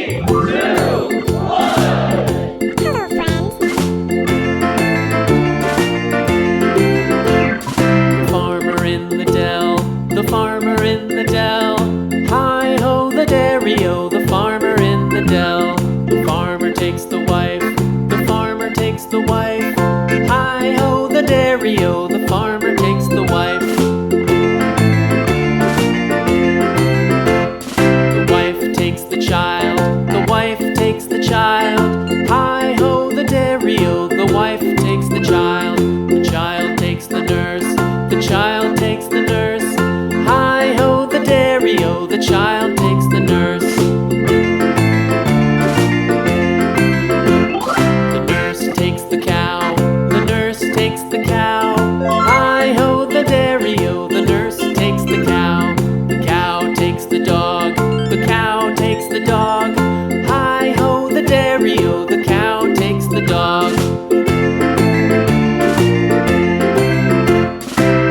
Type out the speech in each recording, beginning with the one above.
Hello, friends. The farmer in the dell, the farmer in the dell. Hi-ho, the dairy-o, the farmer in the dell. The farmer takes the wife, the farmer takes the wife. Hi-ho, the dairy-o, the farmer takes the wife. The wife takes the child, the wife takes the child. Hi-ho, the dairy-o, the wife takes the child. The child takes the nurse, the child takes the nurse. Hi-ho, the dairy-o, the child takes the nurse. The nurse takes the cow, the nurse takes the cow. Hi-ho, the dairy-o, the nurse takes the cow. The cow takes the dog, the cow takes the dog. Hi-ho, the dairy-o, the cow takes the dog.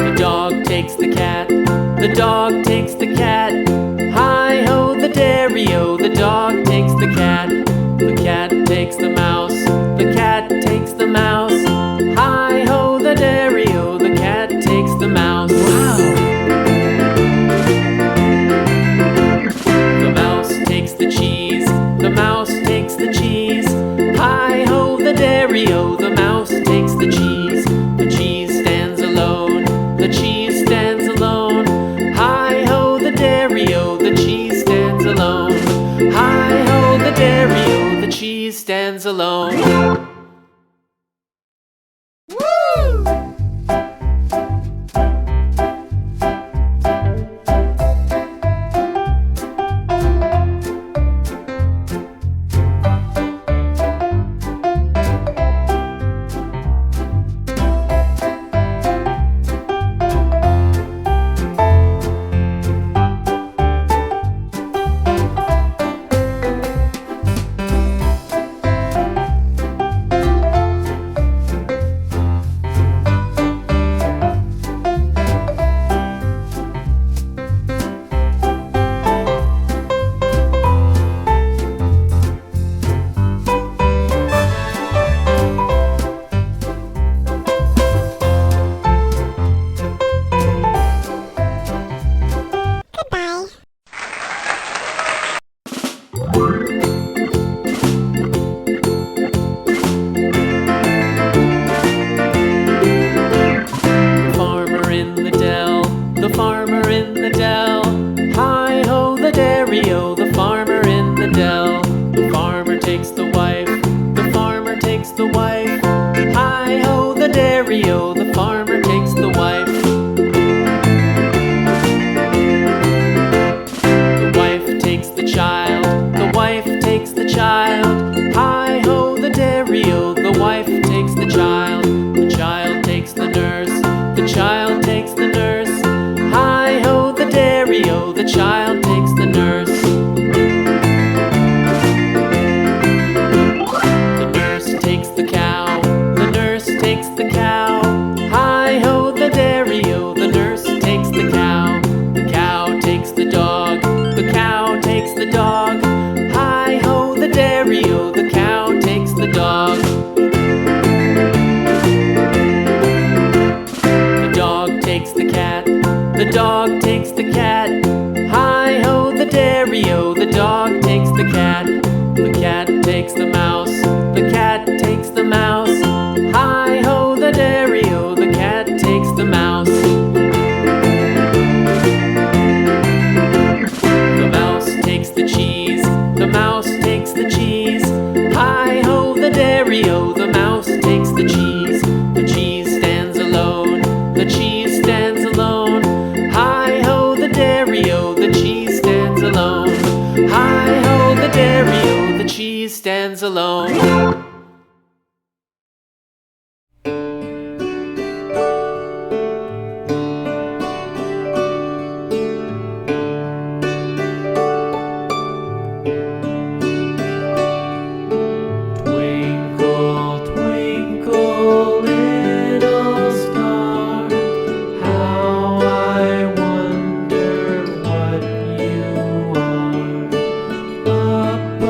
The dog takes the cat, the dog takes the cat. Hi-ho, the dairy-o, the dog takes the cat. The cat takes the mouse, the cat takes the mouse. Hi-ho, the dairy-o, the cat takes the mouse. The mouse takes the cheese, the mouse takes the cheese. Hi-ho, the dairy-o, the mouse takes the cheese. The cheese stands alone, the cheese stands alone. Hi-ho, the dairy-o, the cheese stands alone. Hi-ho, the dairy-o, the cheese stands alone. Goodbye. The farmer in the dell, the farmer in the dell. Hi-ho, the dairy-o, the farmer in the dell. The farmer takes the wife, the farmer takes the wife. Hi-ho, the dairy-o, the farmer takes the wife. The wife takes the child, the wife takes the child. Hi-ho, the dairy-o, the wife takes the child. The child takes the nurse, the child takes the nurse. Hi-ho, the dairy-o, the child takes the nurse. The nurse takes the cow, the nurse takes the cow. Hi-ho, the dairy-o, the nurse takes the cow. The cow takes the dog, the cow takes the dog. Hi-ho, the dairy-o, the cow takes the dog. The dog takes the cat, the dog takes the cat. Hi-ho, the dairy-o, the dog takes the cat. The cat takes the mouse, the cat takes the mouse. Hi-ho, the dairy-o, the cat takes the mouse. The mouse takes the cheese, the mouse takes the cheese. Hi-ho, the dairy-o, the mouse takes the cheese. The cheese stands alone, the cheese stands alone. Hi-ho, the dairy-o, the cheese stands alone. Hi-ho, the dairy-o, the cheese stands alone. Twinkle, twinkle, little star, how I wonder what you are. Up